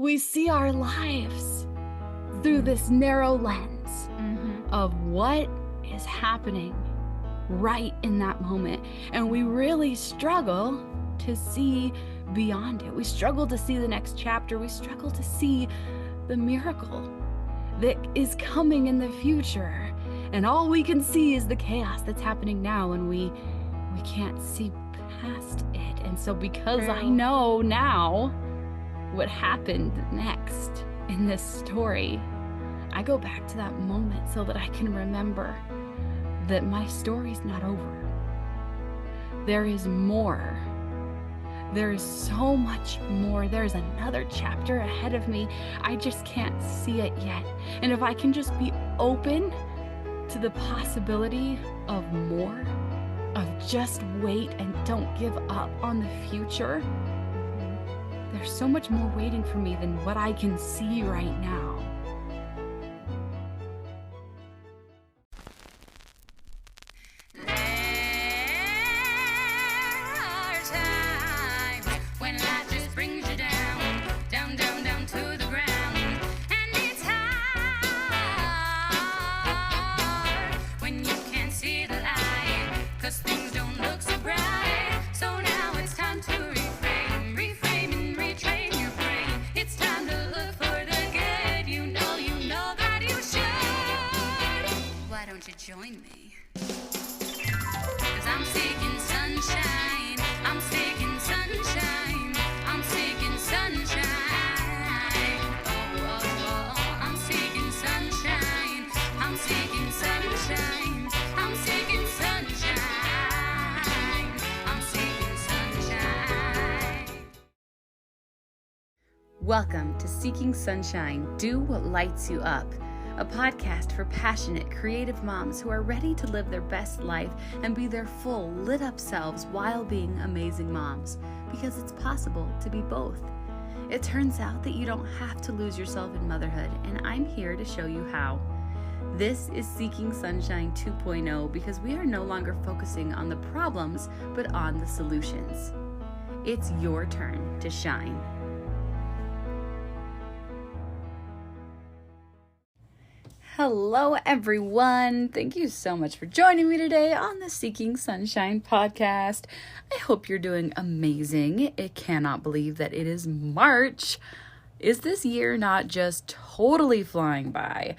we see our lives through this narrow lens of what is happening right in that moment. And we really struggle to see beyond it. We struggle to see the next chapter. We struggle to see the miracle that is coming in the future. And all we can see is the chaos that's happening now, and we can't see past it. And so because I know now what happened next in this story, I go back to that moment so that I can remember that my story's not over. There is more. There is so much more. There's another chapter ahead of me. I just can't see it yet. And if I can just be open to the possibility of more, of just wait and don't give up on the future, there's so much more waiting for me than what I can see right now. Join me, 'cause I'm seeking sunshine, I'm seeking sunshine, I'm seeking sunshine, oh, I'm seeking sunshine, I'm seeking sunshine, I'm seeking sunshine, I'm seeking sunshine. Welcome to Seeking Sunshine, Do What Lights You Up, a podcast for passionate, creative moms who are ready to live their best life and be their full, lit-up selves while being amazing moms, because it's possible to be both. It turns out that you don't have to lose yourself in motherhood, and I'm here to show you how. This is Seeking Sunshine 2.0 because we are no longer focusing on the problems, but on the solutions. It's your turn to shine. Hello, everyone. Thank you so much for joining me today on the Seeking Sunshine podcast. I hope you're doing amazing. I cannot believe that it is March. Is this year not just totally flying by?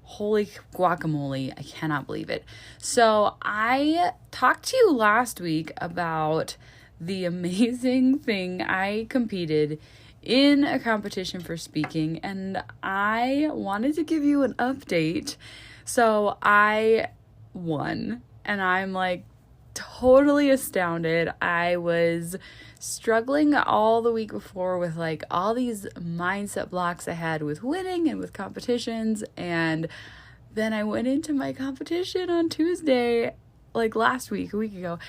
Holy guacamole, I cannot believe it. So I talked to you last week about the amazing thing I competed in a competition for speaking, and I wanted to give you an update. So I won, and I'm like totally astounded. I was struggling all the week before with like all these mindset blocks I had with winning and with competitions, and then I went into my competition on Tuesday, like last week, a week ago,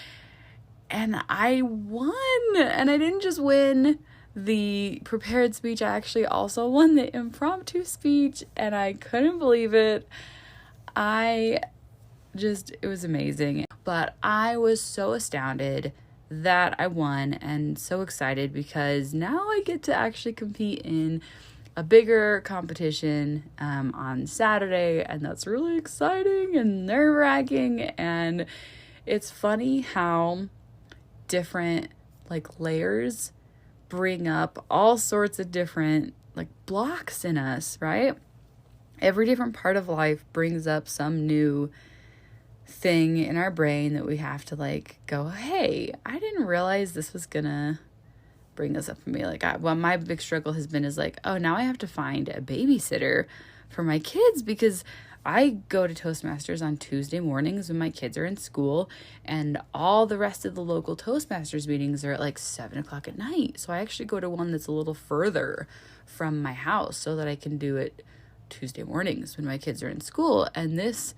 and I won. And I didn't just win the prepared speech, I actually also won the impromptu speech, and I couldn't believe it. It was amazing. But I was so astounded that I won and so excited because now I get to actually compete in a bigger competition on Saturday, and that's really exciting and nerve-wracking. And it's funny how different like layers bring up all sorts of different like blocks in us, right? Every different part of life brings up some new thing in our brain that we have to like go, hey, I didn't realize this was gonna bring this up for me. Like my big struggle has been is like, oh, now I have to find a babysitter for my kids because I go to Toastmasters on Tuesday mornings when my kids are in school, and all the rest of the local Toastmasters meetings are at like 7 o'clock at night. So I actually go to one that's a little further from my house so that I can do it Tuesday mornings when my kids are in school. And this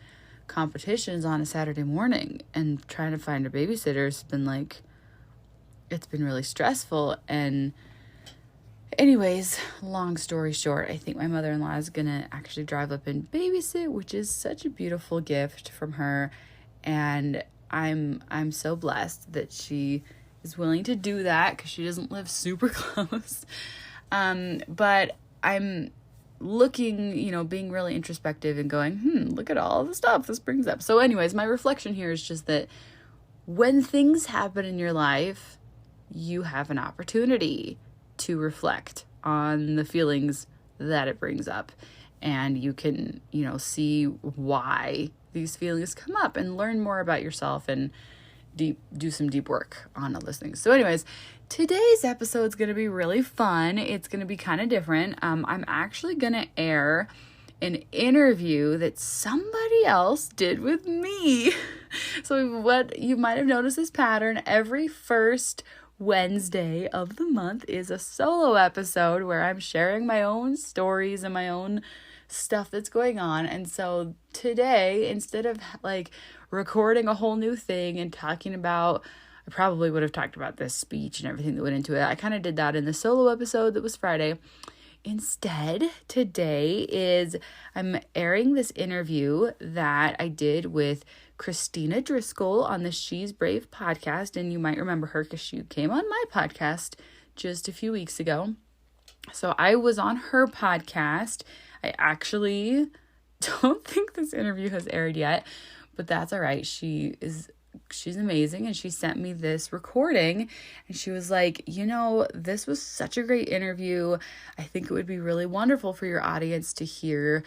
competition is on a Saturday morning, and trying to find a babysitter has been like, it's been really stressful. And anyways, long story short, I think my mother-in-law is going to actually drive up and babysit, which is such a beautiful gift from her. And I'm so blessed that she is willing to do that because she doesn't live super close. But I'm looking, being really introspective and going, look at all the stuff this brings up. So anyways, my reflection here is just that when things happen in your life, you have an opportunity to reflect on the feelings that it brings up. And you can, see why these feelings come up and learn more about yourself and do some deep work on all those things. So anyways, today's episode is going to be really fun. It's going to be kind of different. I'm actually going to air an interview that somebody else did with me. So what you might have noticed this pattern, every first Wednesday of the month is a solo episode where I'm sharing my own stories and my own stuff that's going on. And so today, instead of like recording a whole new thing and talking about, I probably would have talked about this speech and everything that went into it. I kind of did that in the solo episode that was Friday. Instead, today I'm airing this interview that I did with Kristina Driscoll on the She's Brave podcast. And you might remember her because she came on my podcast just a few weeks ago. So I was on her podcast. I actually don't think this interview has aired yet, but that's all right. She's amazing, and she sent me this recording, and she was like, this was such a great interview. I think it would be really wonderful for your audience to hear,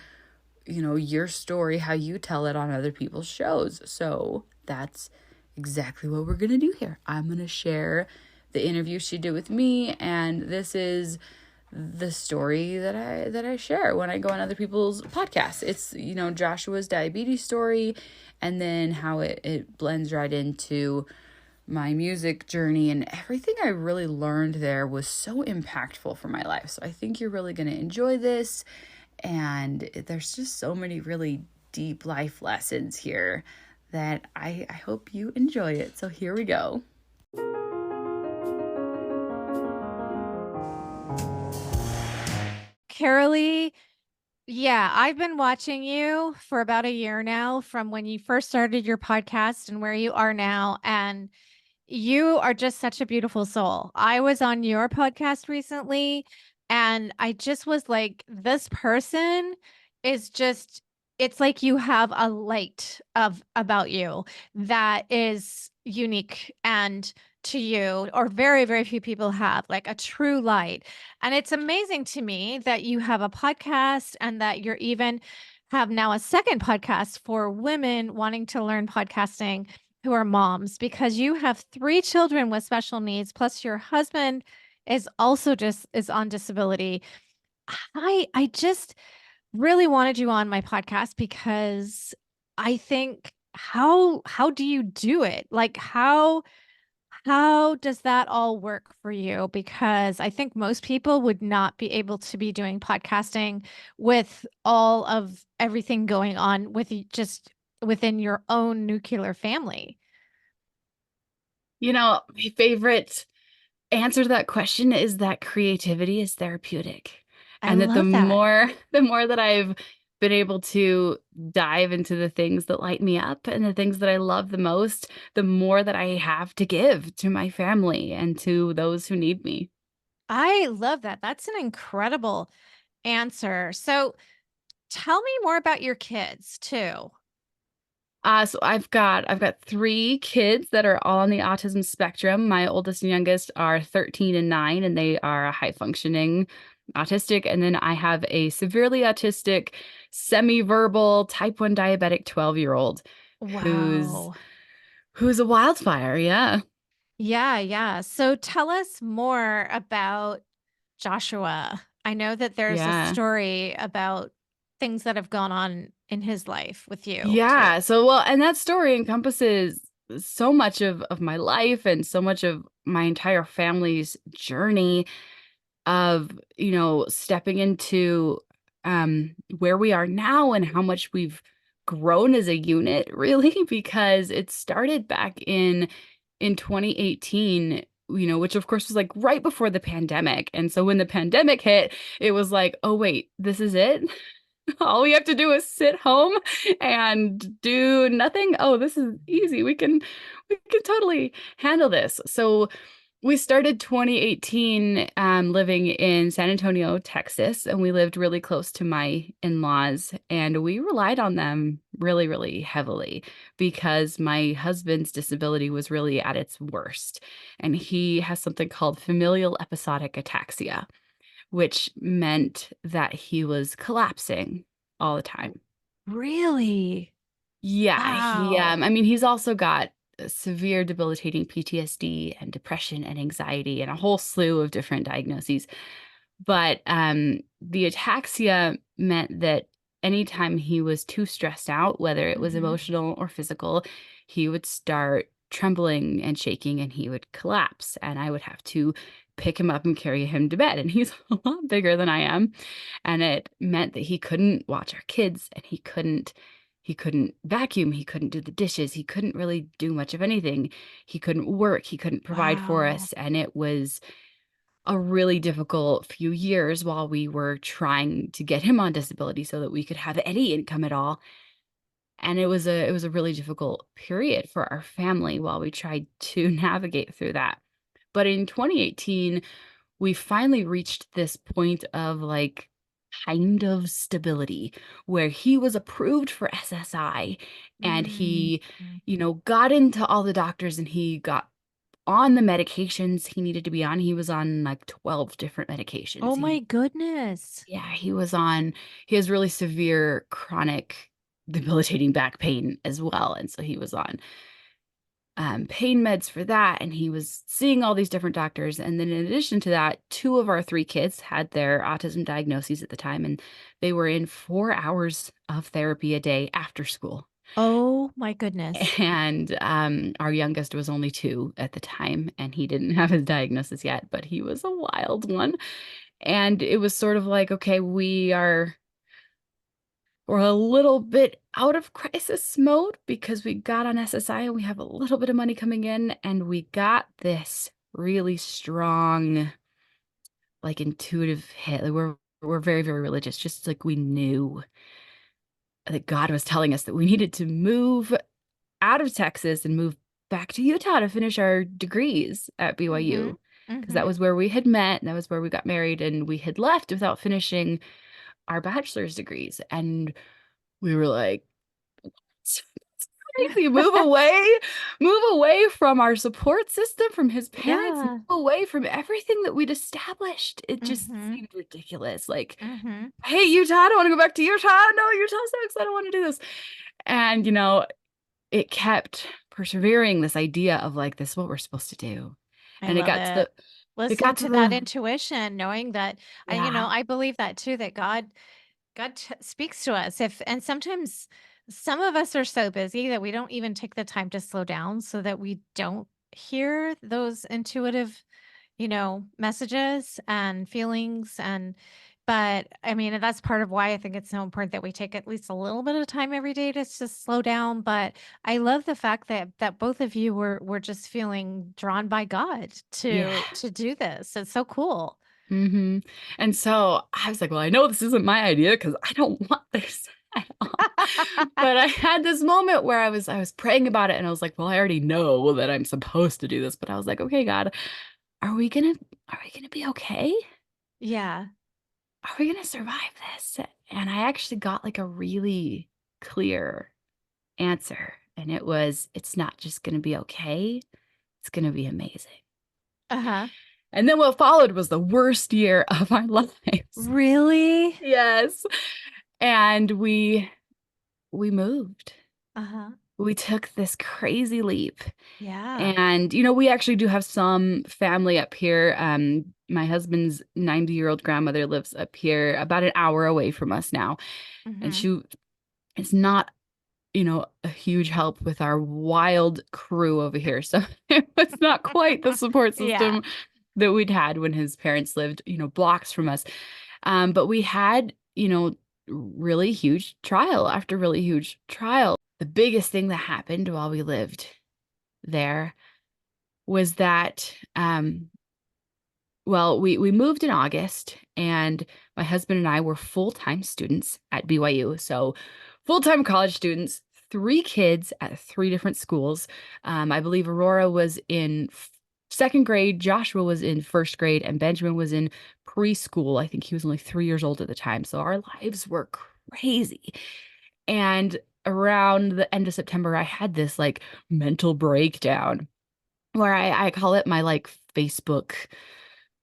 your story, how you tell it on other people's shows. So that's exactly what we're going to do here. I'm going to share the interview she did with me, and this is the story that I share when I go on other people's podcasts. It's, Joshua's diabetes story, and then how it blends right into my music journey, and everything I really learned there was so impactful for my life. So I think you're really going to enjoy this, and there's just so many really deep life lessons here that I hope you enjoy it. So here we go. Karaleigh, yeah, I've been watching you for about a year now, from when you first started your podcast and where you are now. And you are just such a beautiful soul. I was on your podcast recently, and I just was like, this person is just, it's like you have a light about you that is unique and to you, or very, very few people have, like a true light. And it's amazing to me that you have a podcast and that you're even have now a second podcast for women wanting to learn podcasting who are moms, because you have 3 children with special needs, plus your husband is also is on disability. I just really wanted you on my podcast because I think, how do you do it? Like, how does that all work for you? Because I think most people would not be able to be doing podcasting with all of everything going on with just within your own nuclear family. My favorite answer to that question is that creativity is therapeutic. I And that the love that. more that I've been able to dive into the things that light me up and the things that I love the most, the more that I have to give to my family and to those who need me. I love that. That's an incredible answer. So tell me more about your kids too. So I've got 3 kids that are all on the autism spectrum. My oldest and youngest are 13 and 9, and they are high functioning autistic. And then I have a severely autistic, semi-verbal, type 1 diabetic 12-year-old who's Wow. a wildfire. Yeah. Yeah, yeah. So tell us more about Joshua. I know that there's a Yeah. story about things that have gone on in his life with you too. Yeah. So, well, and that story encompasses so much of my life and so much of my entire family's journey of, stepping into where we are now and how much we've grown as a unit, really, because it started back in 2018, which of course was like right before the pandemic. And so when the pandemic hit, it was like, oh wait, this is it? All we have to do is sit home and do nothing. Oh, this is easy. We can totally handle this. So We started 2018 living in San Antonio, Texas, and we lived really close to my in-laws, and we relied on them really, really heavily because my husband's disability was really at its worst. And he has something called familial episodic ataxia, which meant that he was collapsing all the time. Really? Yeah, Wow. I mean, he's also got severe debilitating PTSD and depression and anxiety and a whole slew of different diagnoses. But the ataxia meant that anytime he was too stressed out, whether it was Mhm. emotional or physical, he would start trembling and shaking and he would collapse. And I would have to pick him up and carry him to bed. And he's a lot bigger than I am. And it meant that he couldn't watch our kids and he couldn't vacuum, he couldn't do the dishes, he couldn't really do much of anything. He couldn't work, he couldn't provide for Wow. us. And it was a really difficult few years while we were trying to get him on disability so that we could have any income at all. And it was a really difficult period for our family while we tried to navigate through that. But in 2018, we finally reached this point of like kind of stability where he was approved for SSI and Mm. he got into all the doctors and he got on the medications he needed to be on. He was on like 12 different medications. Oh my goodness. Yeah, he has really severe chronic debilitating back pain as well. And so he was on pain meds for that. And he was seeing all these different doctors. And then in addition to that, two of our three kids had their autism diagnoses at the time, and they were in 4 hours of therapy a day after school. Oh my goodness. And our youngest was only 2 at the time, and he didn't have his diagnosis yet, but he was a wild one. And it was sort of like, okay, we're a little bit out of crisis mode because we got on SSI and we have a little bit of money coming in, and we got this really strong, like intuitive hit. Like, we're very, very religious, just like we knew that God was telling us that we needed to move out of Texas and move back to Utah to finish our degrees at Mhm. BYU because that Mhm. was where we had met and that was where we got married, and we had left without finishing our bachelor's degrees. And we were like, it's crazy. Move away from our support system, from his parents, move Yeah. away from everything that we'd established. It just Mhm. seemed ridiculous. Like, Mhm. I hate Utah. I don't want to go back to Utah. No, Utah sucks. I don't want to do this. And, it kept persevering, this idea of like, this is what we're supposed to do. I And love it. it Listening got to to that the, intuition, knowing that yeah. I believe that too, that God speaks to us. If and sometimes some of us are so busy that we don't even take the time to slow down so that we don't hear those intuitive, messages and feelings. But I mean, that's part of why I think it's so important that we take at least a little bit of time every day to just slow down. But I love the fact that both of you were just feeling drawn by God Yeah. to do this. It's so cool. hmm And so I was like, well, I know this isn't my idea because I don't want this at all. But I had this moment where I was praying about it and I was like, well, I already know that I'm supposed to do this. But I was like, okay, God, are we gonna are we gonna be okay? Yeah. Are we gonna survive this? And I actually got like a really clear answer. And it was, it's not just gonna be okay, it's gonna be amazing. Uh-huh. And then what followed was the worst year of our lives. Really? Yes. And we moved. Uh-huh. We took this crazy leap. Yeah. And we actually do have some family up here. My husband's 90-year-old grandmother lives up here about an hour away from us now. And Mhm. she is not, a huge help with our wild crew over here. So it was not quite the support Yeah. system that we'd had when his parents lived, blocks from us. But we had, really huge trial after really huge trial. The biggest thing that happened while we lived there was that, well, we moved in August, and my husband and I were full-time students at BYU. So full-time college students, 3 kids at 3 different schools. I believe Aurora was in second grade, Joshua was in first grade, and Benjamin was in preschool. I think he was only 3 years old at the time. So our lives were crazy. And around the end of September, I had this like mental breakdown where I call it my like Facebook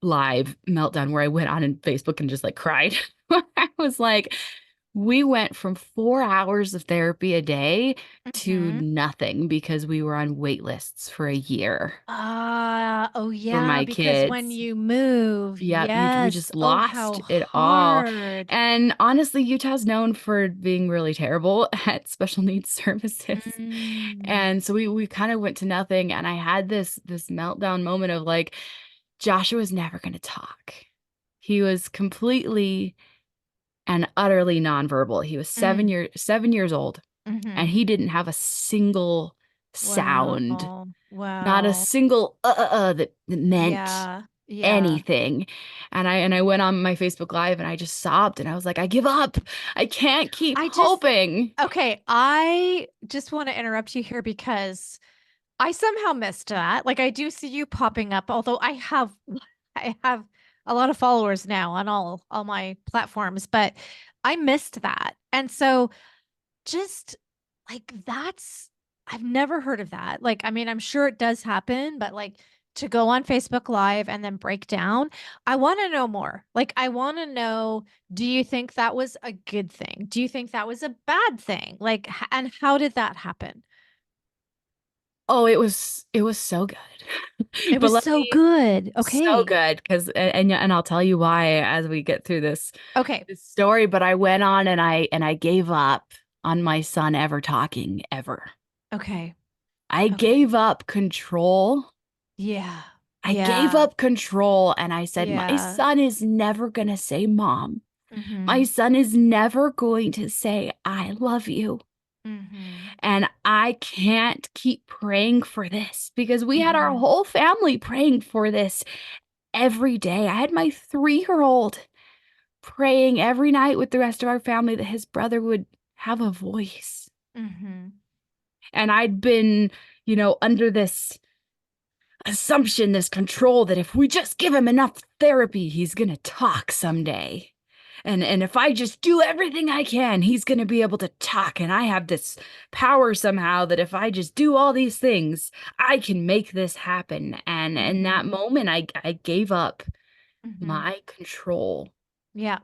live meltdown, where I went on in Facebook and just like cried. I was like, we went from 4 hours of therapy a day to Mhm. nothing because we were on wait lists for a year Oh for yeah, my because when kids. you move, Yeah, we yes. just Oh, lost how it all. hard. And honestly, Utah's known for being really terrible at special needs services. Mm. And so we kind of went to nothing. And I had this meltdown moment of like, Joshua's never going to talk. He was completely and utterly nonverbal. He was Mm. 7 years old, and Mhm. he didn't have a single sound, Wow. not a Wow. single that meant Yeah. Yeah. anything. And I went on my Facebook Live and I just sobbed and I was like, I give up. I can't keep I just hoping. Okay, I just want to interrupt you here because I somehow missed that. Like I do see you popping up, although I have a lot of followers now on all my platforms, but I missed that. And so just like that's I've never heard of that. Like I mean, I'm sure it does happen, but like to go on Facebook Live and then break down, I want to know more. Like I want to know, do you think that was a good thing? Do you think that was a bad thing? Like and how did that happen? Oh, it was so good. It But was let so me good. so Okay. good because and I'll tell you why as we get through Okay. this story, but I went on and I gave up on my son ever talking ever. Okay. I Okay. gave up control. Yeah. I gave Yeah. up control and I said, my Yeah. son is never going to say mom. My Mhm. son is never going to say, I love you. Mhm. And I can't keep praying for this because we had our Mhm. whole family praying for this every day. I had my 3-year-old praying every night with the rest of our family that his brother would have a voice. Mhm. And I'd been, under this assumption, this control that if we just give him enough therapy, he's going to talk someday. And if I just do everything I can, he's going to be able to talk. And I have this power somehow that if I just do all these things, I can make this happen. And in that Mhm. moment, I gave up Mhm. my control Yeah.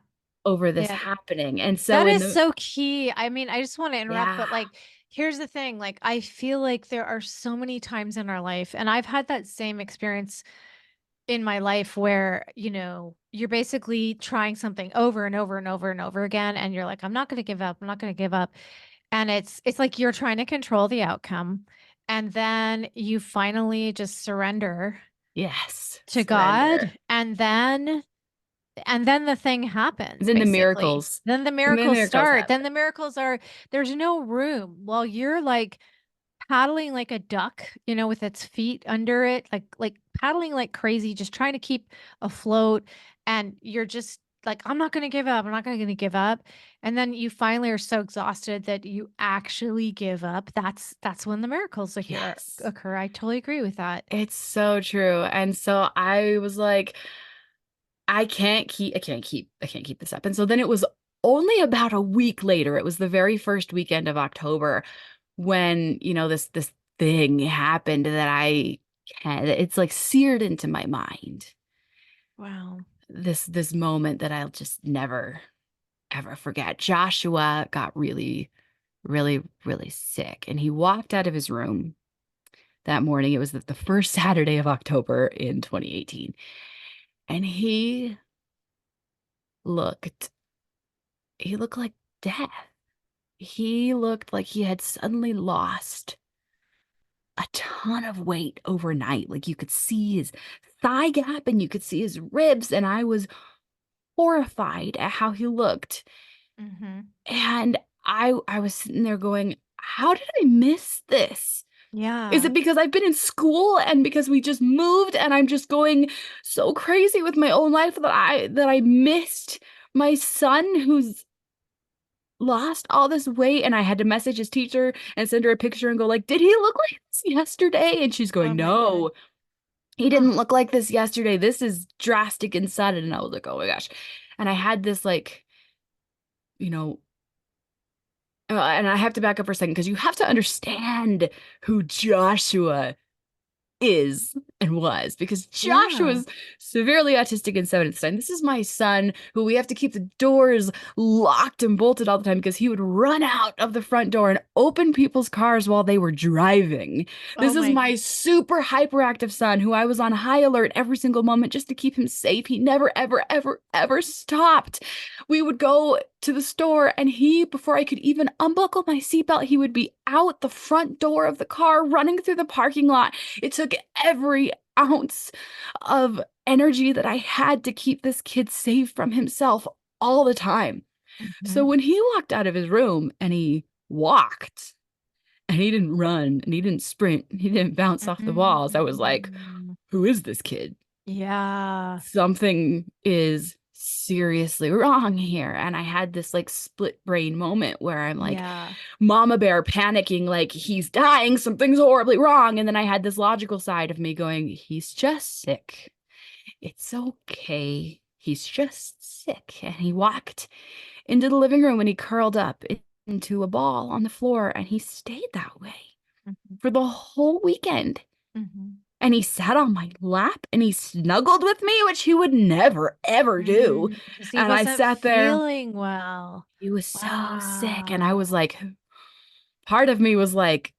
over this Yeah. happening. And so That in is the, so key. I mean, I just want to interrupt, yeah, but like, here's the thing. Like, I feel like there are so many times in our life, and I've had that same experience in my life where, you're basically trying something over and over and over and over again, and you're like, I'm not going to give up. I'm not going to give up. And it's like you're trying to control the outcome. And then you finally just surrender yes, to God. surrender. And then the thing happens, Then the basically. miracles, Then the and then miracles miracles start. Then happen. the miracles are there's no room. While you're like paddling like a duck, with its feet under it, like paddling like crazy, just trying to keep afloat. And you're just like, I'm not gonna give up. I'm not gonna give up. And then you finally are so exhausted that you actually give up. That's when the miracles Yes. occur. I totally agree with that. It's so true. And so I was like, I can't keep this up. And so then it was only about a week later. It was the very first weekend of October when, this thing happened that it's like seared into my mind. Wow. This moment that I'll just never ever forget. Joshua got really, really, really sick, and he walked out of his room that morning. It was the first Saturday of October in 2018. And looked, he looked like death. He looked like he had suddenly lost a ton of weight overnight. Like you could see his thigh gap and you could see his ribs. And I was horrified at how he looked. Mm-hmm. And I was sitting there going, how did I miss this? Is Yeah. it because I've been in school and because we just moved and I'm just going so crazy with my own life that I missed my son who's lost all this weight? And I had to message his teacher and send her a picture and go like, did he look like this yesterday? And she's Oh going, my goodness. no. He didn't look like this yesterday. This is drastic and sudden. And I was like, oh my gosh. And I had this like, you know, and I have to back up for a second because you have to understand who Joshua is and was, because Yeah. Joshua's severely autistic and 7 This is my son who we have to keep the doors locked and bolted all the time because he would run out of the front door and open people's cars while they were driving. Oh This is my. my super hyperactive son who I was on high alert every single moment just to keep him safe. He never, ever, ever, ever stopped. We would go to the store and before I could even unbuckle my seatbelt, he would be out the front door of the car running through the parking lot. It took every ounce of energy that I had to keep this kid safe from himself all the time. So Mhm. when he walked out of his room and he walked and he didn't run and he didn't sprint, and he didn't bounce off the walls, I was like, Mm. who is this kid? Yeah. Something is seriously wrong here. And I had this like split brain moment where I'm like, Yeah. mama bear panicking, like he's dying, something's horribly wrong. And then I had this logical side of me going, he's just sick. It's okay. He's just sick. And he walked into the living room and he curled up into a ball on the floor and he stayed that way Mhm. for the whole weekend. Mhm. And he sat on my lap and he snuggled with me, which he would never, ever do. Because he And I wasn't sat there. feeling well. He was so sick. And I was Wow. like, part of me was like,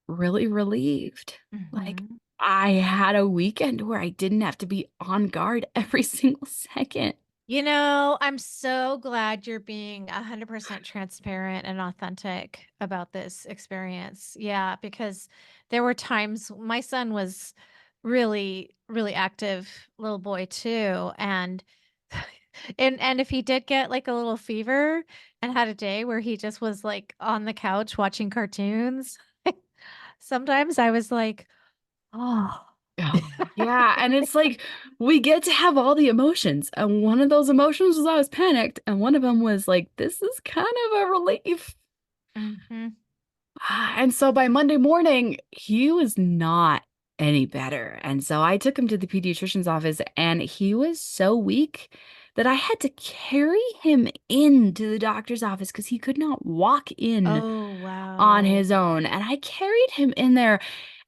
really relieved. Like, Mhm. I had a weekend where I didn't have to be on guard every single second. I'm so glad you're being 100% transparent and authentic about this experience. Yeah, because there were times my son was really, really active little boy too. And if he did get like a little fever and had a day where he just was like on the couch watching cartoons, sometimes I was like, oh. Oh, yeah. And it's like we get to have all the emotions. And one of those emotions was I was panicked. And one of them was like, this is kind of a relief. Mhm. And so by Monday morning, he was not any better. And so I took him to the pediatrician's office, and he was so weak that I had to carry him into the doctor's office because he could not walk in Oh, on wow. his own. And I carried him in there,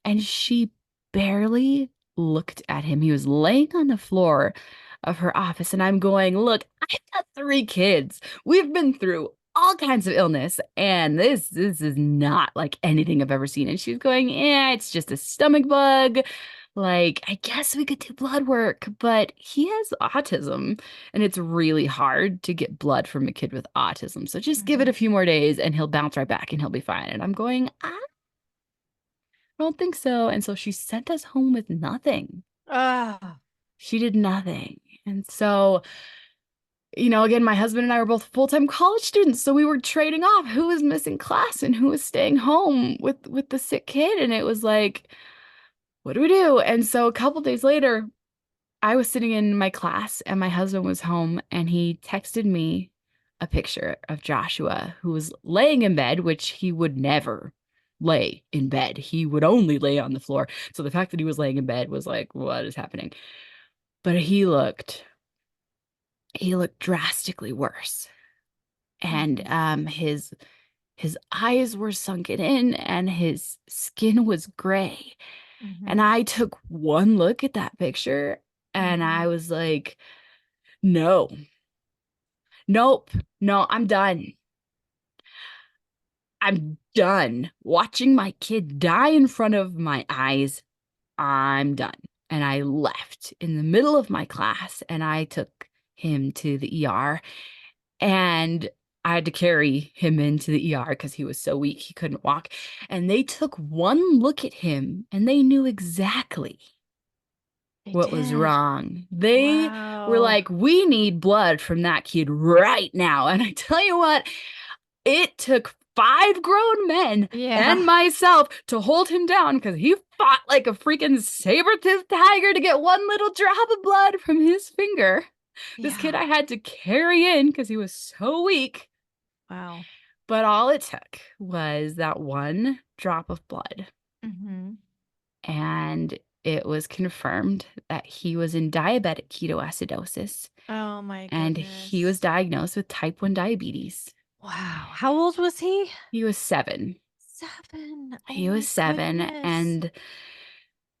and she barely looked at him. He was laying on the floor of her office, and I'm going, look, I've got 3 kids. We've been through all kinds of illness, and this is not like anything I've ever seen. And she's going, yeah, it's just a stomach bug. Like, I guess we could do blood work, but he has autism, and it's really hard to get blood from a kid with autism. So just give it a Mhm. few more days and he'll bounce right back and he'll be fine. And I'm going, I don't think so. And so she sent us home with nothing. Ah. She did nothing. And so, again, my husband and I were both full-time college students, so we were trading off who was missing class and who was staying home with the sick kid. And it was like, what do we do? And so a couple days later, I was sitting in my class and my husband was home and he texted me a picture of Joshua who was laying in bed, which he would never lay in bed. He would only lay on the floor. So the fact that he was laying in bed was like, what is happening? But he looked drastically worse. And Mhm. his eyes were sunken in and his skin was gray. And Mhm. I took one look at that picture and I Mhm. was like, no, nope, no, I'm done. I'm done watching my kid die in front of my eyes. I'm done. And I left in the middle of my class and I took him to the ER, and I had to carry him into the ER because he was so weak he couldn't walk. And they took one look at him and they knew exactly They what was did. wrong. They were Wow. like, we need blood from that kid right now. And I tell you what, it took 5 grown men Yeah. and myself to hold him down because he fought like a freaking saber-toothed tiger to get one little drop of blood from his finger. This kid Yeah. I had to carry in because he was so weak. Wow. But all it took was that one drop of blood. Mhm. And it was confirmed that he was in diabetic ketoacidosis. Oh my And he was goodness. diagnosed with type 1 diabetes. Wow. How old was he? He was 7. 7. Oh He my was 7, goodness. and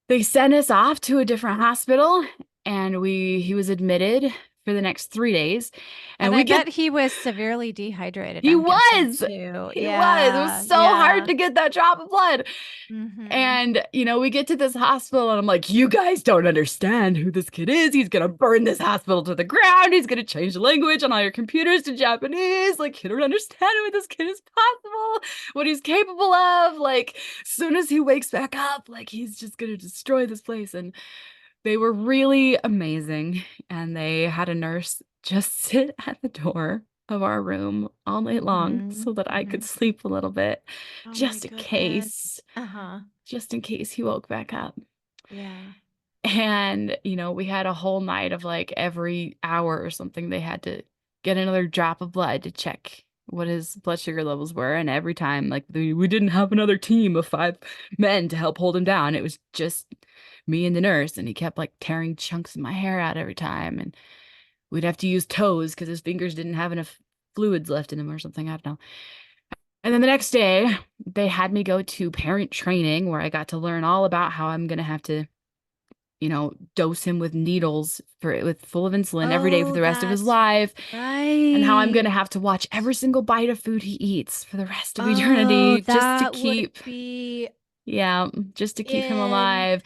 they sent us off to a different hospital, and he was admitted for the next 3 days. And And I we bet get he was severely dehydrated, he I'm guessing was. too. He was. It was Yeah. so hard Yeah. to get that drop of blood. Mm-hmm. And, we get to this hospital and I'm like, you guys don't understand who this kid is. He's going to burn this hospital to the ground. He's going to change the language on all your computers to Japanese. Like, you don't understand who this kid is possible, what he's capable of. Like, as soon as he wakes back up, like, he's just going to destroy this place. And they were really amazing. And they had a nurse just sit at the door of our room all night long Mm-hmm. so that I Mm-hmm. could sleep a little bit, Oh my just in goodness. case Uh-huh. just in case he woke back up. Yeah. And, we had a whole night of like every hour or something, they had to get another drop of blood to check what his blood sugar levels were. And every time, like, we didn't have another team of 5 men to help hold him down. It was just me and the nurse. And he kept like tearing chunks of my hair out every time. And we'd have to use toes because his fingers didn't have enough fluids left in them or something. I don't know. And then the next day, they had me go to parent training where I got to learn all about how I'm going to have to, dose him with needles with full of insulin every day for Oh, the rest of his that's life, and how I'm going right. to have to watch every single bite of food he eats for the rest of Oh, eternity that would be just to keep him alive.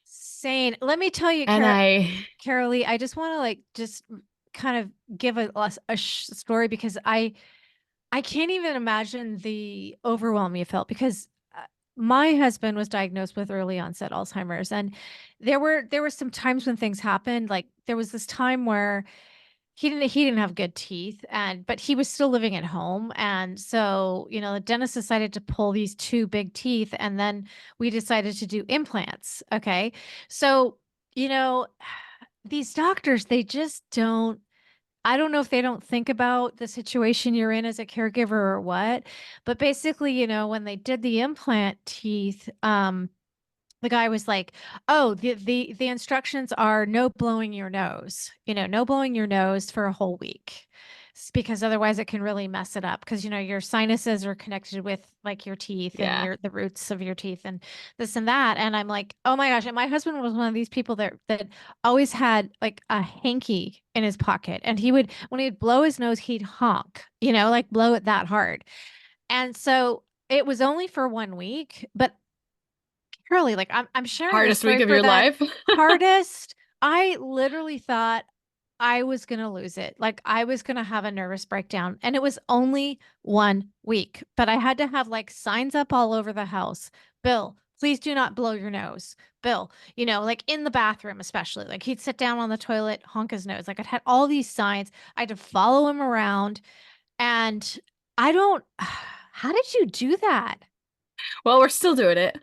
insane. Let me tell you, And Karaleigh, I just want to like just kind of give a story because I can't even imagine the overwhelm you felt because my husband was diagnosed with early onset Alzheimer's, and there were some times when things happened. Like there was this time where he didn't have good teeth, but he was still living at home, and so the dentist decided to pull these 2 big teeth, and then we decided to do implants. Okay, so you know these doctors, they just don't. I don't know if they don't think about the situation you're in as a caregiver or what, but basically, when they did the implant teeth, the guy was like, "Oh, the instructions are no blowing your nose. No blowing your nose for a whole week." Because otherwise it can really mess it up because your sinuses are connected with like your teeth and yeah, the roots of your teeth and this and that. And I'm like, "Oh my gosh." And my husband was one of these people that always had like a hanky in his pocket. And he would, when he'd blow his nose, he'd honk, like blow it that hard. And so it was only for 1 week, but Curly, like I'm sharing this hardest week story of for your the life. hardest. I literally thought I was gonna lose it. Like I was gonna have a nervous breakdown. And it was only 1 week. But I had to have like signs up all over the house. Bill, please do not blow your nose. Bill, like in the bathroom, especially. Like he'd sit down on the toilet, honk his nose. Like I had all these signs. I had to follow him around. And I don't how did you do that? Well, we're still doing it,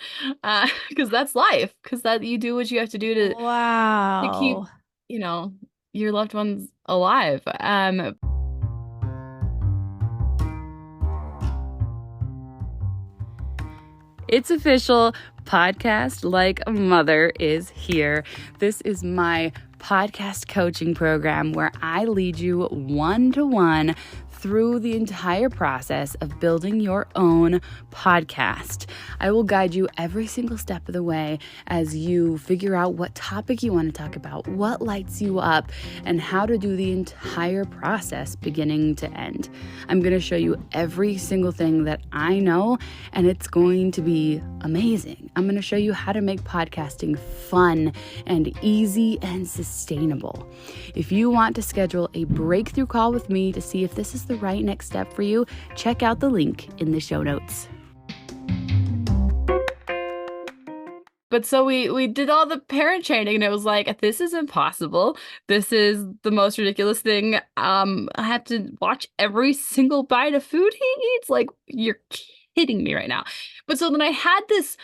because that's life. Because that you do what you have to do to keep, Wow. you know, your loved ones alive. It's official. Podcast Like a Mother is here. This is my podcast coaching program where I lead you one-to-one through the entire process of building your own podcast. I will guide you every single step of the way as you figure out what topic you want to talk about, what lights you up, and how to do the entire process beginning to end. I'm going to show you every single thing that I know, and it's going to be amazing. I'm going to show you how to make podcasting fun and easy and sustainable. If you want to schedule a breakthrough call with me to see if this is the right next step for you, check out the link in the show notes. But so we did all the parent training, and it was like, this is impossible. This is the most ridiculous thing. I have to watch every single bite of food he eats. Like, you're kidding me right now. But so then I had this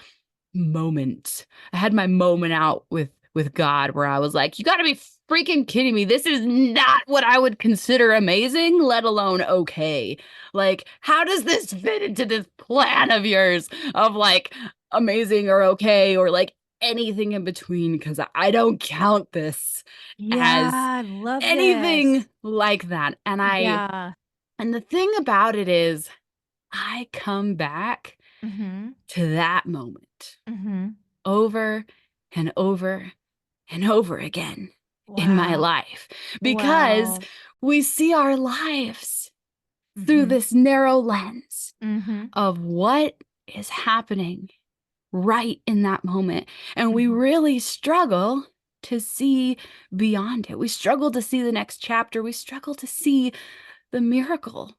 moment. I had my moment out with God where I was like, you got to be freaking kidding me. This is not what I would consider amazing, let alone okay. Like, how does this fit into this plan of yours of like amazing or okay or like anything in between because I don't count this Yeah, as I love anything this. like that. Yeah. And the thing about it is, I come back Mm-hmm. to that moment Mm-hmm. over and over and over again in my Wow. life because Wow. we see our lives through Mm-hmm. this narrow lens Mm-hmm. of what is happening right in that moment. And we Mm-hmm. really struggle to see beyond it. We struggle to see the next chapter. We struggle to see the miracle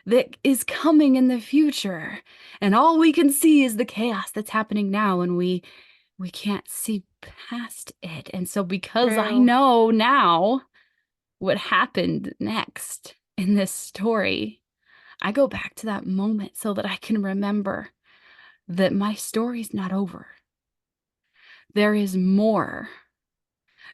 that is coming in the future. And all we can see is the chaos that's happening now, and we can't see past it. And so because I True. know now what happened next in this story, I go back to that moment so that I can remember that my story's not over. There is more.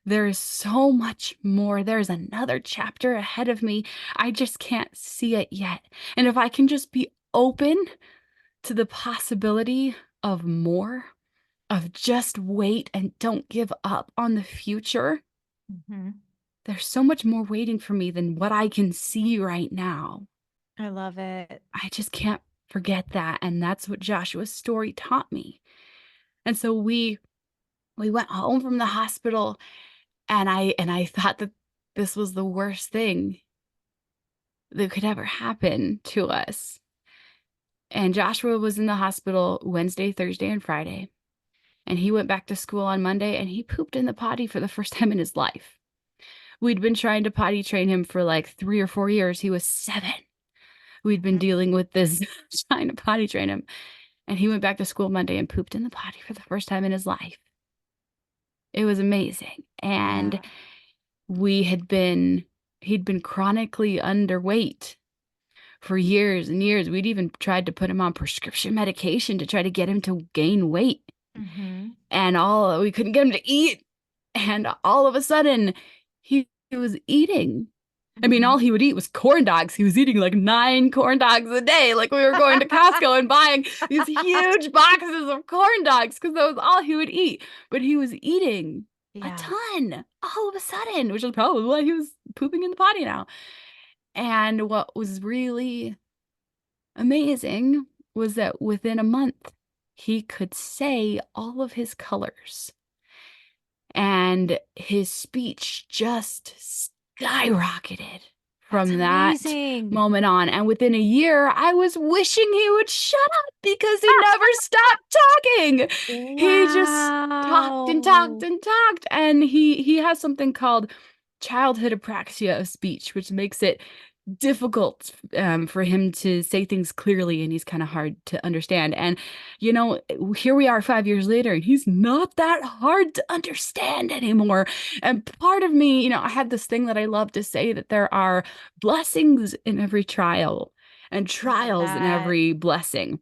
There is so much more. There's another chapter ahead of me. I just can't see it yet. And if I can just be open to the possibility of more, of just wait and don't give up on the future, Mm-hmm. there's so much more waiting for me than what I can see right now. I love it. I just can't forget that. And that's what Joshua's story taught me. And so we went home from the hospital, and I thought that this was the worst thing that could ever happen to us. And Joshua was in the hospital Wednesday, Thursday, and Friday. And he went back to school on Monday, and he pooped in the potty for the first time in his life. We'd been trying to potty train him for like 3 or 4 years. He was 7. We'd been dealing with this, trying to potty train him. And he went back to school Monday and pooped in the potty for the first time in his life. It was amazing. And Yeah. he'd been chronically underweight for years and years. We'd even tried to put him on prescription medication to try to get him to gain weight. Mm-hmm. And we couldn't get him to eat. And all of a sudden, he was eating. I mean, Mm-hmm. all he would eat was corn dogs. He was eating like 9 corn dogs a day. Like we were going to Costco and buying these huge boxes of corn dogs because that was all he would eat. But he was eating a Yeah. ton all of a sudden, which is probably why he was pooping in the potty now. And what was really amazing was that within a month, he could say all of his colors. And his speech just skyrocketed That's from that amazing. moment on. And within a year, I was wishing he would shut up because he never stopped talking. He just talked and talked Wow. and talked. And he has something called childhood apraxia of speech, which makes it difficult for him to say things clearly, and he's kind of hard to understand. And here we are 5 years later, and he's not that hard to understand anymore. And part of me, I had this thing that I love to say, that there are blessings in every trial and I love trials in that. every blessing.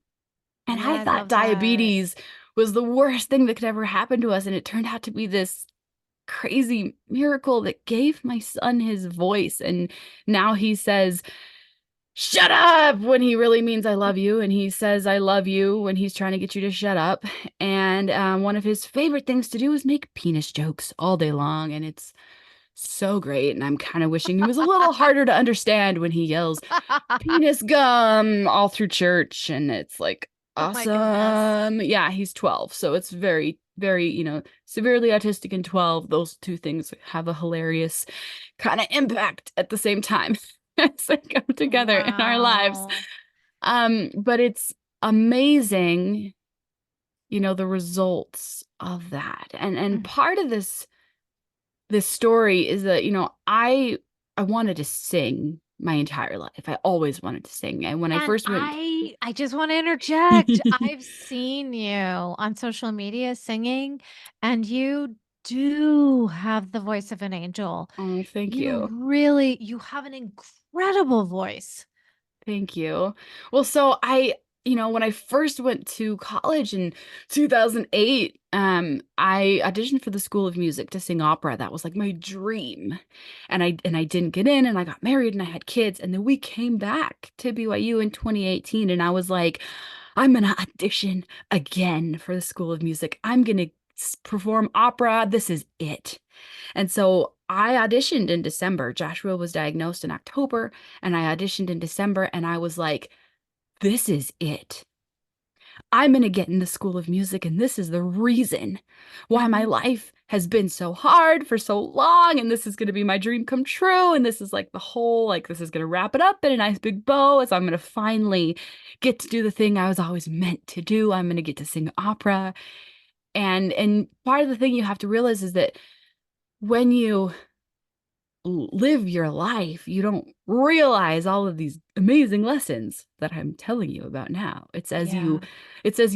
And Yeah, I I thought love that. diabetes was the worst thing that could ever happen to us, and it turned out to be this crazy miracle that gave my son his voice. And now he says, "Shut up," when he really means "I love you," and he says "I love you" when he's trying to get you to shut up. And one of his favorite things to do is make penis jokes all day long, and it's so great. And I'm kind of wishing he was a little harder to understand when he yells "penis gum" all through church, and it's like Oh my goodness. awesome. Yeah, he's 12, so it's very, very, severely autistic and 12. Those two things have a hilarious kind of impact at the same time as they come together in our lives. Wow. But it's amazing, the results of that. And Mm. part of this story is that, I wanted to sing my entire life. I always wanted to sing. And when I And first went I just want to interject. I've seen you on social media singing, and you do have the voice of an angel. Oh, thank You you. really, you have an incredible voice. Thank you. Well, so when I first went to college in 2008, I auditioned for the School of Music to sing opera. That was like my dream. And I didn't get in, and I got married, and I had kids, and then we came back to BYU in 2018, and I was like, I'm gonna audition again for the School of Music. I'm gonna perform opera. This is it. And so I auditioned in December. Joshua was diagnosed in October, and I auditioned in December, and I was like, this is it. I'm going to get in the School of Music, and this is the reason why my life has been so hard for so long, and this is going to be my dream come true, and this is like the whole, like, this is going to wrap it up in a nice big bow, so I'm going to finally get to do the thing I was always meant to do. I'm going to get to sing opera. And part of the thing you have to realize is that when you live your life, you don't realize all of these amazing lessons that I'm telling you about now. It's as you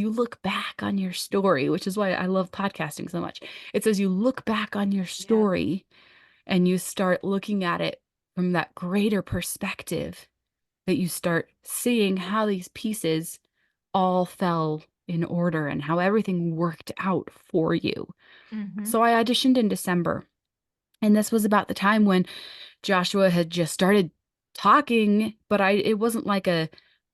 look back on your story, which is why I love podcasting so much. It's as you look back on your story and you start looking at it from that greater perspective that you start seeing how these pieces all fell in order and how everything worked out for you. So I auditioned in December. And this was about the time when Joshua had just started talking, but it wasn't like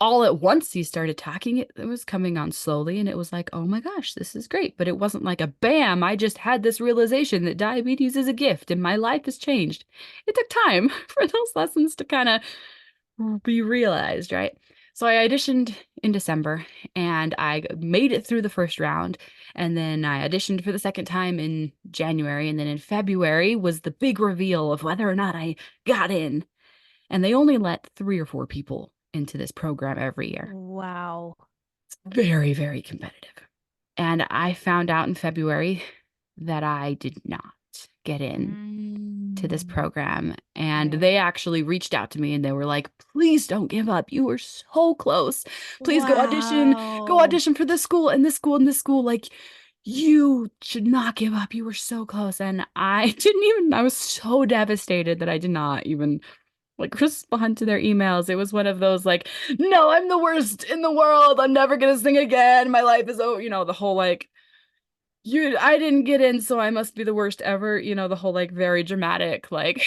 all at once he started talking. It was coming on slowly, and it was like, oh my gosh, this is great. But it wasn't like a bam. I just had this realization that diabetes is a gift and my life has changed. It took time for those lessons to kind of be realized, right? So I auditioned in December, and I made it through the first round. And then I auditioned for the second time in January. And then in February was the big reveal of whether or not I got in. And they only let 3 or 4 people into this program every year. Wow. It's very, very competitive. And I found out in February that I did not get in to this program. And they actually reached out to me and they were like, please don't give up. You were so close. Please go audition for this school and this school and this school. Like, you should not give up. You were so close. And I was so devastated that I did not even like respond to their emails. It was one of those like, no, I'm the worst in the world. I'm never going to sing again. My life is over. The whole like, I didn't get in, so I must be the worst ever. The whole like very dramatic, like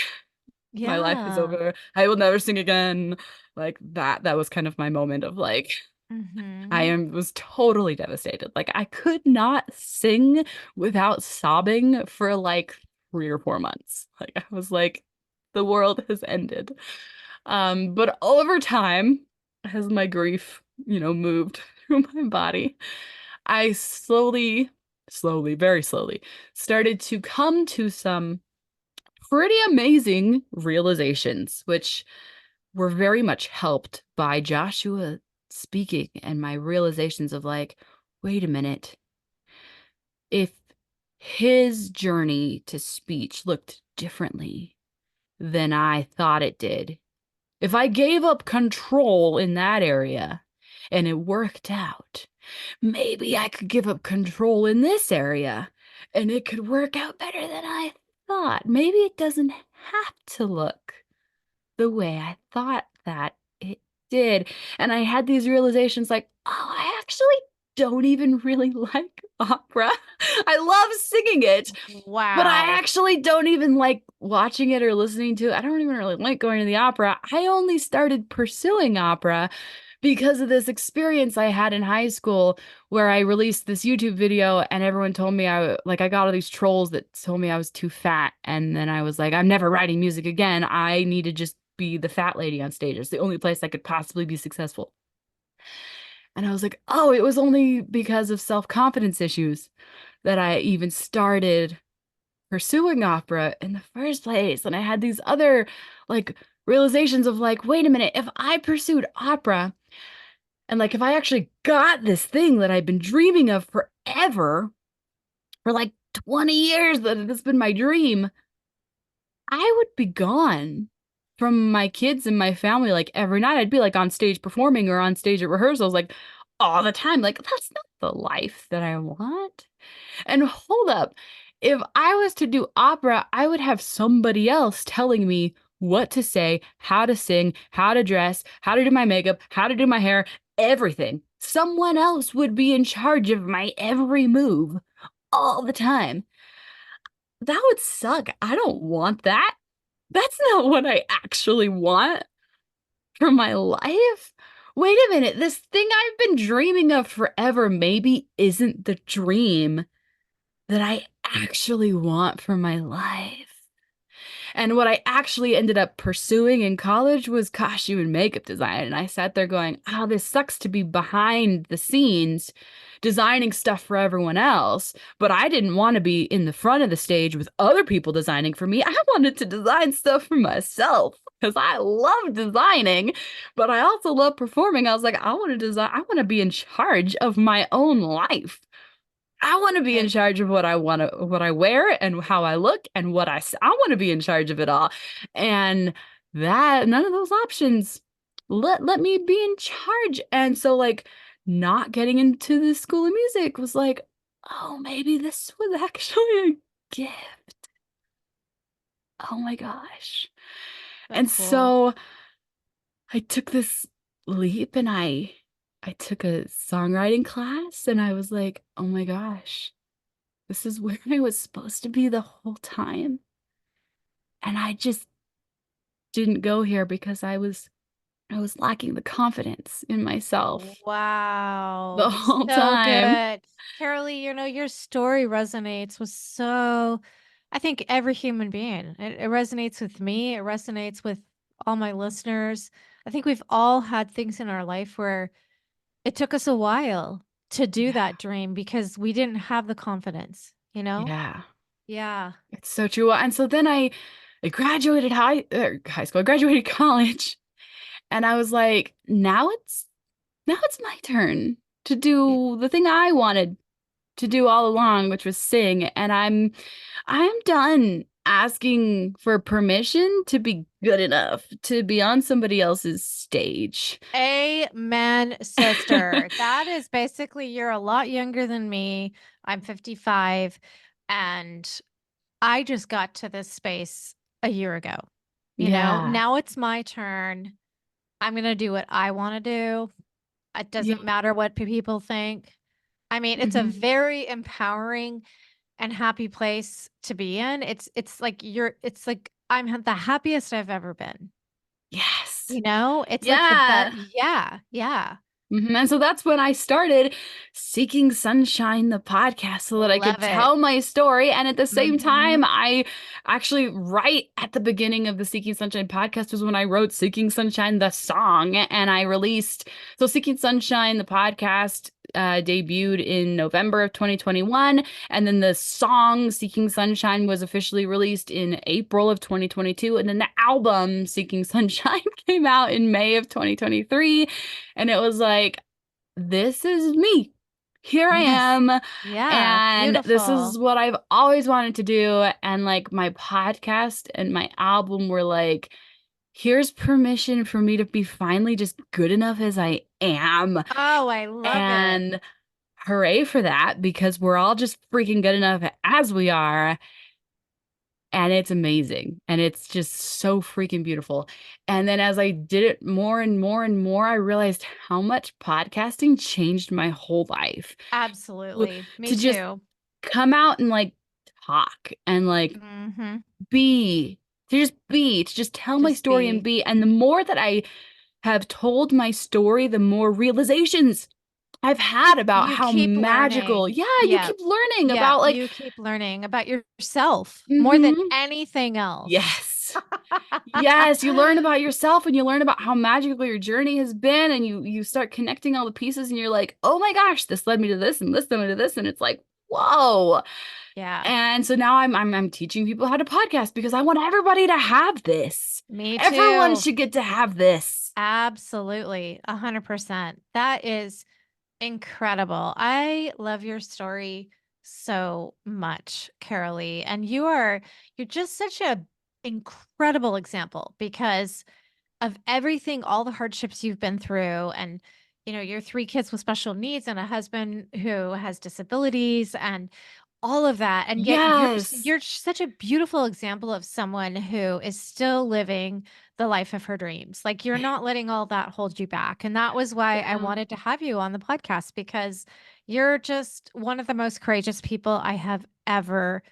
my life is over. I will never sing again. Like that was kind of my moment of like, was totally devastated. Like I could not sing without sobbing for like 3 or 4 months. Like I was like, the world has ended. But over time, as my grief, moved through my body, I slowly, very slowly, started to come to some pretty amazing realizations, which were very much helped by Joshua speaking and my realizations of like, wait a minute. If his journey to speech looked differently than I thought it did, if I gave up control in that area and it worked out, maybe I could give up control in this area and it could work out better than I thought. Maybe it doesn't have to look the way I thought that it did. And I had these realizations like, oh, I actually don't even really like opera. I love singing it. Wow. But I actually don't even like watching it or listening to it. I don't even really like going to the opera. I only started pursuing opera because of this experience I had in high school where I released this YouTube video and everyone told me I got all these trolls that told me I was too fat. And then I was like, I'm never writing music again. I need to just be the fat lady on stage. It's the only place I could possibly be successful. And I was like, oh, it was only because of self-confidence issues that I even started pursuing opera in the first place. And I had these other like realizations of like, wait a minute, if I pursued opera and like if I actually got this thing that I've been dreaming of forever, for like 20 years that it has been my dream, I would be gone from my kids and my family like every night. I'd be like on stage performing or on stage at rehearsals like all the time. Like that's not the life that I want. And hold up, if I was to do opera, I would have somebody else telling me what to say, how to sing, how to dress, how to do my makeup, how to do my hair, everything. Someone else would be in charge of my every move all the time. That would suck. I don't want that. That's not what I actually want for my life. Wait a minute, this thing I've been dreaming of forever maybe isn't the dream that I actually want for my life. And what I actually ended up pursuing in college was costume and makeup design. And I sat there going, oh, this sucks to be behind the scenes designing stuff for everyone else. But I didn't want to be in the front of the stage with other people designing for me. I wanted to design stuff for myself because I love designing, but I also love performing. I was like, I want to design, I want to be in charge of my own life. I want to be in And charge of what what I wear and how I look and I want to be in charge of it all. And that none of those options let me be in charge. And so like not getting into the school of music was like, oh, maybe this was actually a gift. Oh my gosh. so And cool. so I took this leap and I took a songwriting class and I was like, oh my gosh. This is where I was supposed to be the whole time. And I just didn't go here because I was lacking the confidence in myself the Wow. whole So time. good. Carolee, your story resonates with I think every human being. It resonates with me. It resonates with all my listeners. I think we've all had things in our life where it took us a while to do Yeah. that dream because we didn't have the confidence, you know? Yeah. Yeah. It's so true. And so then I graduated high school, I graduated college, and I was like, now it's my turn to Y- do the thing I wanted to do all along, which was sing. And I'm done asking for permission to be good enough to be on somebody else's stage. Amen, sister. That is basically, you're a lot younger than me. I'm 55, and I just got to this space a year ago. Yeah. Now it's my turn. I'm going to do what I want to do. It Yeah. doesn't matter what people think. I mean, it's a Mhm. very empowering and happy place to be in. It's like the happiest I've ever been. Yes. It's like the best. Yeah. Yeah, yeah. And so that's when I started Seeking Sunshine, the podcast, so that I could Love it. tell my story. And at the same Mhm. time, I actually, right at the beginning of the Seeking Sunshine podcast, was when I wrote Seeking Sunshine, the song. And I released, so Seeking Sunshine, the podcast, debuted in November of 2021. And then the song Seeking Sunshine was officially released in April of 2022. And then the album Seeking Sunshine came out in May of 2023. And it was like, this is me. Here I Yes. am. Yeah, And this is beautiful. what I've always wanted to do. And like my podcast and my album were like, here's permission for me to be finally just good enough as I am. Oh, I love it. And hooray for that, because we're all just freaking good enough as we are. And it's amazing. And it's just so freaking beautiful. And then as I did it more and more and more, I realized how much podcasting changed my whole life. Absolutely. Me To just too. come out and like talk and like Mhm. be, to just tell my Just story and be. be. And the more that I have told my story, the more realizations I've had about You how keep magical. learning. Yeah, you Yeah. keep learning Yeah, about like, you keep learning about yourself more than mhm, anything else. yes. Yes, you learn about yourself and you learn about how magical your journey has been, and you start connecting all the pieces and you're like, "Oh my gosh, this led me to this and this led me to this." And it's like, "Whoa." Yeah, And so now I'm teaching people how to podcast because I want everybody to have this. me Everyone too. should get to have this. Absolutely. 100%. That is incredible. I love your story so much, Carolee. And you're just such a incredible example because of everything, all the hardships you've been through, and your three kids with special needs and a husband who has disabilities and all of that. And yet Yes. you're such a beautiful example of someone who is still living the life of her dreams. Like, you're not letting all that hold you back. And that was why I Yeah. wanted to have you on the podcast, because you're just one of the most courageous people I have ever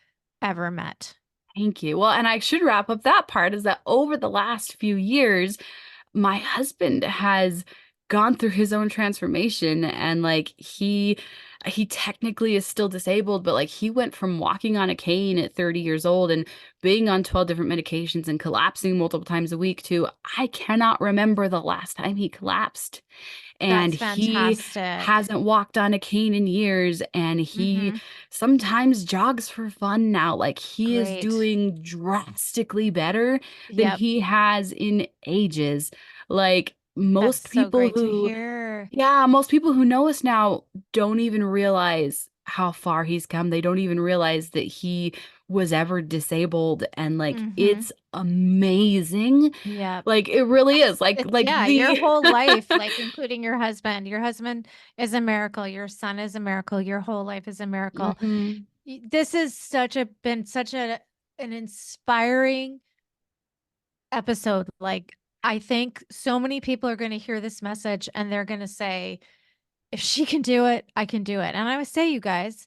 met. Thank you. Well, and I should wrap up that part is that over the last few years, my husband has gone through his own transformation and like he technically is still disabled, but like he went from walking on a cane at 30 years old and being on 12 different medications and collapsing multiple times a week to I cannot remember the last time he collapsed. And That's he fantastic. hasn't walked on a cane in years, and he Mm-hmm. sometimes jogs for fun now. Like he is Great. doing drastically better than Yep. he has in ages. Like That's most so people great to who hear. yeah, most people who know us now don't even realize how far he's come. They don't even realize that he was ever disabled, and like Mm-hmm. it's amazing. Yep. Like it really is. It's Like yeah, your the whole life, like including your husband. Your husband is a miracle. Your son is a miracle. Your whole life is a miracle. Mhm. This is such an inspiring episode. Like I think so many people are going to hear this message and they're going to say, if she can do it, I can do it. And I would say, you guys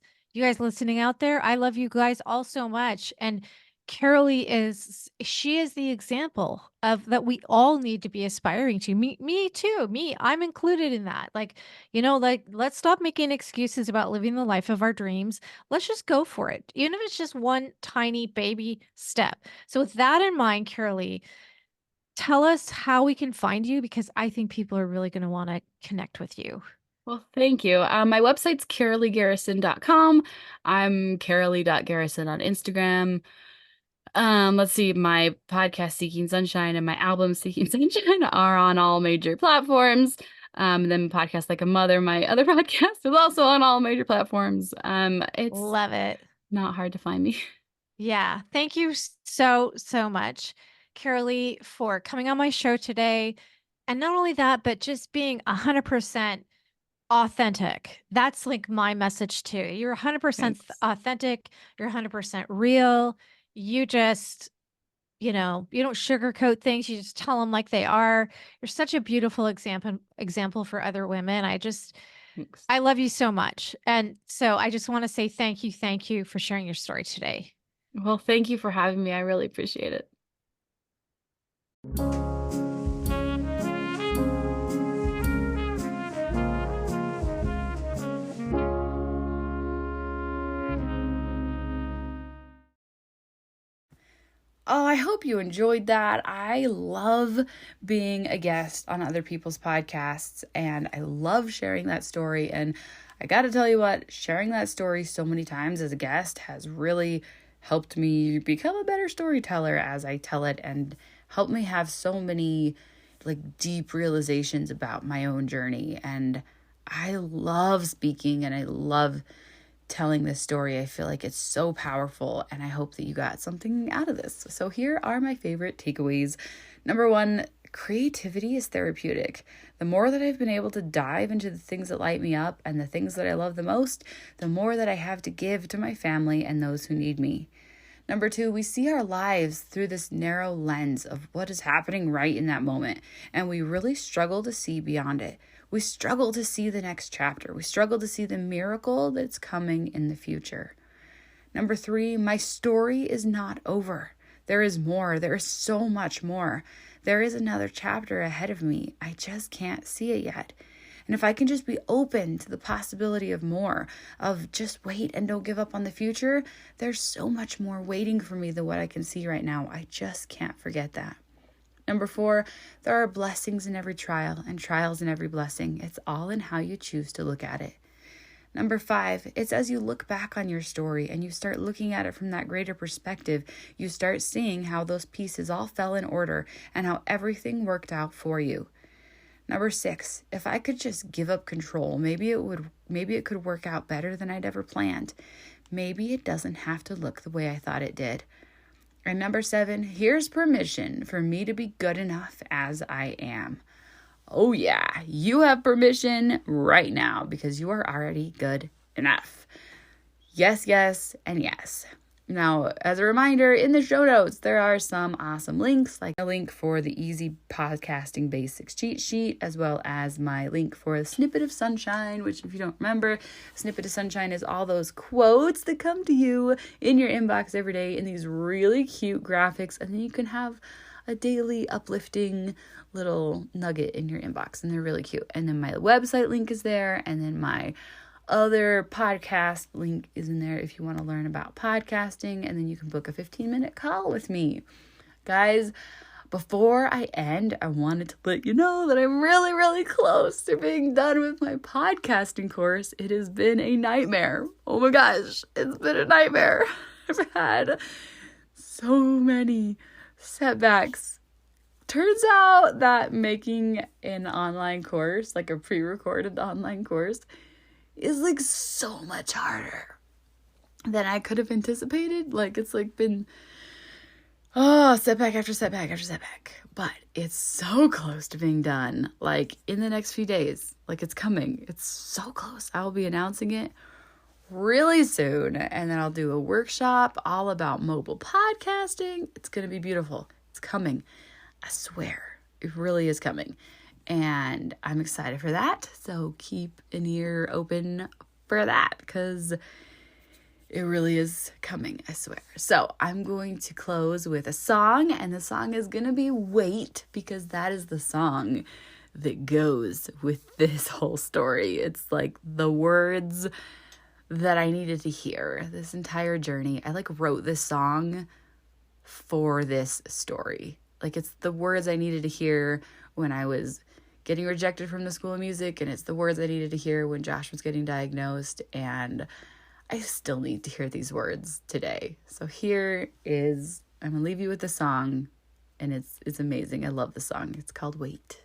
listening out there, I love you guys all so much. And Carolee she is the example of that we all need to be aspiring to. Me too. I'm included in that. Like, like let's stop making excuses about living the life of our dreams. Let's just go for it. Even if it's just one tiny baby step. So with that in mind, Carolee, tell us how we can find you because I think people are really going to want to connect with you. Well, thank you. My website's KaraleigHgarrison.com. I'm Karaleigh.Garrison on Instagram. Let's see, my podcast Seeking Sunshine and my album Seeking Sunshine are on all major platforms. Then podcast Like a Mother, my other podcast is also on all major platforms. It's Love it. not hard to find me. Yeah. Thank you so much, Carolee, for coming on my show today. And not only that, but just being 100% authentic. That's like my message too. You're 100% Thanks. authentic. You're 100% real. You just, you don't sugarcoat things. You just tell them like they are. You're such a beautiful example for other women. Thanks. I love you so much. And so I just want to say thank you for sharing your story today. Well, thank you for having me. I really appreciate it. Oh, I hope you enjoyed that. I love being a guest on other people's podcasts, and I love sharing that story. And I got to tell you what, sharing that story so many times as a guest has really helped me become a better storyteller as I tell it, and helped me have so many like deep realizations about my own journey. And I love speaking and I love telling this story. I feel like it's so powerful, and I hope that you got something out of this. So here are my favorite takeaways. Number one, creativity is therapeutic. The more that I've been able to dive into the things that light me up and the things that I love the most, the more that I have to give to my family and those who need me. Number two, we see our lives through this narrow lens of what is happening right in that moment, and we really struggle to see beyond it. We struggle to see the next chapter. We struggle to see the miracle that's coming in the future. Number three, my story is not over. There is more. There is so much more. There is another chapter ahead of me. I just can't see it yet. And if I can just be open to the possibility of more, of just wait and don't give up on the future, there's so much more waiting for me than what I can see right now. I just can't forget that. Number four, there are blessings in every trial and trials in every blessing. It's all in how you choose to look at it. Number five, it's as you look back on your story and you start looking at it from that greater perspective, you start seeing how those pieces all fell in order and how everything worked out for you. Number six, if I could just give up control, maybe it could work out better than I'd ever planned. Maybe it doesn't have to look the way I thought it did. And number seven, here's permission for me to be good enough as I am. Oh yeah, you have permission right now because you are already good enough. Yes, yes, and yes. Now, as a reminder, in the show notes, there are some awesome links, like a link for the Easy Podcasting Basics cheat sheet, as well as my link for a snippet of sunshine, which if you don't remember, snippet of sunshine is all those quotes that come to you in your inbox every day in these really cute graphics, and then you can have a daily uplifting little nugget in your inbox, and they're really cute. And then my website link is there, and then my other podcast link is in there if you want to learn about podcasting, and then you can book a 15-minute call with me. Guys, before I end, I wanted to let you know that I'm really, really close to being done with my podcasting course. It has been a nightmare. Oh my gosh, it's been a nightmare. I've had so many setbacks. Turns out that making an online course, like a pre-recorded online course, is like so much harder than I could have anticipated. Like, it's like been setback after setback after setback. But it's so close to being done. Like, in the next few days. Like, it's coming. It's so close. I'll be announcing it really soon. And then I'll do a workshop all about mobile podcasting. It's going to be beautiful. It's coming. I swear. It really is coming. And I'm excited for that. So keep an ear open for that, because it really is coming, I swear. So I'm going to close with a song, and the song is going to be Wait, because that is the song that goes with this whole story. It's like the words that I needed to hear this entire journey. I like wrote this song for this story. Like, it's the words I needed to hear when I was getting rejected from the School of Music, and it's the words I needed to hear when Josh was getting diagnosed, and I still need to hear these words today. So here is, I'm going to leave you with the song, and it's amazing. I love the song. It's called Wait.